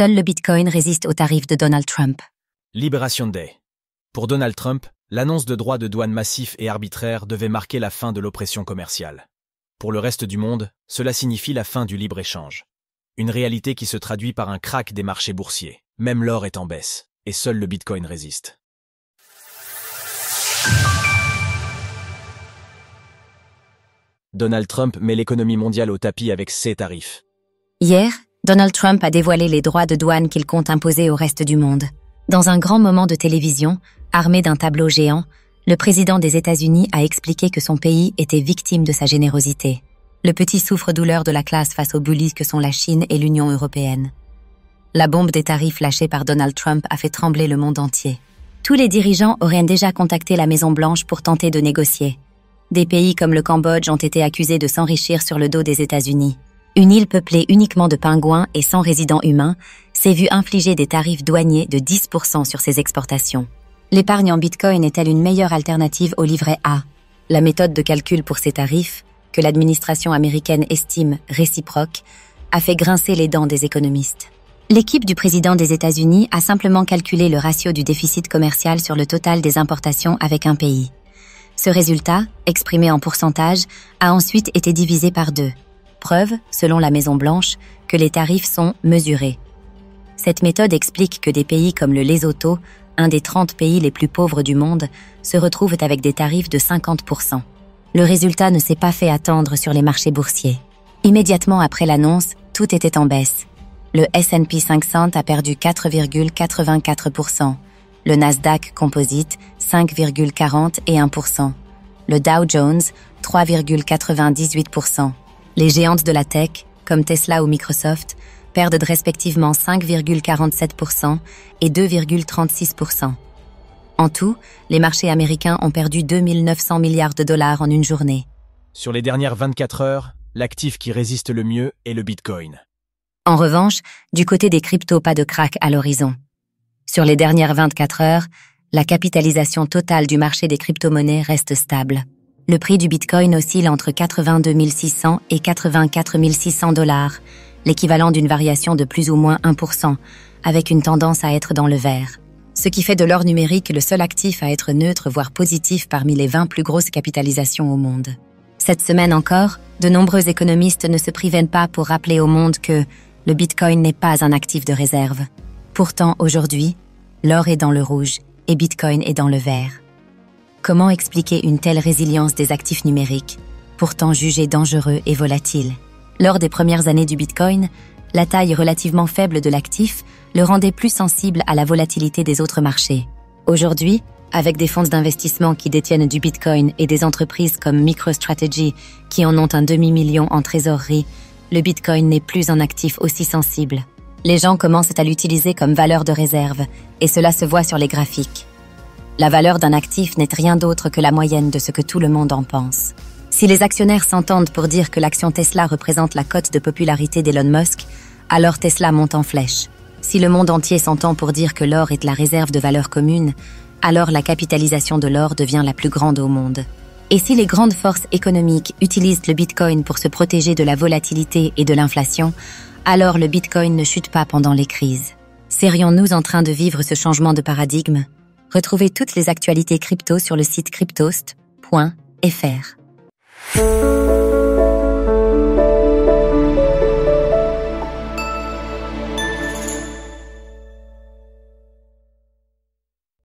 Seul le Bitcoin résiste aux tarifs de Donald Trump. Liberation Day. Pour Donald Trump, l'annonce de droits de douane massifs et arbitraires devait marquer la fin de l'oppression commerciale. Pour le reste du monde, cela signifie la fin du libre-échange. Une réalité qui se traduit par un krach des marchés boursiers. Même l'or est en baisse, et seul le Bitcoin résiste. Donald Trump met l'économie mondiale au tapis avec ses tarifs. Hier, Donald Trump a dévoilé les droits de douane qu'il compte imposer au reste du monde. Dans un grand moment de télévision, armé d'un tableau géant, le président des États-Unis a expliqué que son pays était victime de sa générosité. Le petit souffre-douleur de la classe face aux bullies que sont la Chine et l'Union européenne. La bombe des tarifs lâchée par Donald Trump a fait trembler le monde entier. Tous les dirigeants auraient déjà contacté la Maison-Blanche pour tenter de négocier. Des pays comme le Cambodge ont été accusés de s'enrichir sur le dos des États-Unis. Une île peuplée uniquement de pingouins et sans résidents humains s'est vue infliger des tarifs douaniers de 10% sur ses exportations. L'épargne en Bitcoin est-elle une meilleure alternative au livret A? La méthode de calcul pour ces tarifs, que l'administration américaine estime réciproque, a fait grincer les dents des économistes. L'équipe du président des États-Unis a simplement calculé le ratio du déficit commercial sur le total des importations avec un pays. Ce résultat, exprimé en pourcentage, a ensuite été divisé par 2. Preuve, selon la Maison-Blanche, que les tarifs sont mesurés. Cette méthode explique que des pays comme le Lesotho, un des 30 pays les plus pauvres du monde, se retrouvent avec des tarifs de 50%. Le résultat ne s'est pas fait attendre sur les marchés boursiers. Immédiatement après l'annonce, tout était en baisse. Le S&P 500 a perdu 4,84%, le Nasdaq Composite 5,41%, le Dow Jones 3,98%. Les géantes de la tech, comme Tesla ou Microsoft, perdent respectivement 5,47% et 2,36%. En tout, les marchés américains ont perdu 2 900 milliards de dollars en une journée. Sur les dernières 24 heures, l'actif qui résiste le mieux est le Bitcoin. En revanche, du côté des cryptos, pas de krach à l'horizon. Sur les dernières 24 heures, la capitalisation totale du marché des crypto-monnaies reste stable. Le prix du Bitcoin oscille entre 82 600 et 84 600 dollars, l'équivalent d'une variation de plus ou moins 1%, avec une tendance à être dans le vert. Ce qui fait de l'or numérique le seul actif à être neutre voire positif parmi les 20 plus grosses capitalisations au monde. Cette semaine encore, de nombreux économistes ne se privent pas pour rappeler au monde que le Bitcoin n'est pas un actif de réserve. Pourtant, aujourd'hui, l'or est dans le rouge et Bitcoin est dans le vert. Comment expliquer une telle résilience des actifs numériques, pourtant jugés dangereux et volatiles? Lors des premières années du Bitcoin, la taille relativement faible de l'actif le rendait plus sensible à la volatilité des autres marchés. Aujourd'hui, avec des fonds d'investissement qui détiennent du Bitcoin et des entreprises comme MicroStrategy qui en ont un demi-million en trésorerie, le Bitcoin n'est plus un actif aussi sensible. Les gens commencent à l'utiliser comme valeur de réserve, et cela se voit sur les graphiques. La valeur d'un actif n'est rien d'autre que la moyenne de ce que tout le monde en pense. Si les actionnaires s'entendent pour dire que l'action Tesla représente la cote de popularité d'Elon Musk, alors Tesla monte en flèche. Si le monde entier s'entend pour dire que l'or est la réserve de valeur commune, alors la capitalisation de l'or devient la plus grande au monde. Et si les grandes forces économiques utilisent le Bitcoin pour se protéger de la volatilité et de l'inflation, alors le Bitcoin ne chute pas pendant les crises. Serions-nous en train de vivre ce changement de paradigme? Retrouvez toutes les actualités crypto sur le site cryptost.fr.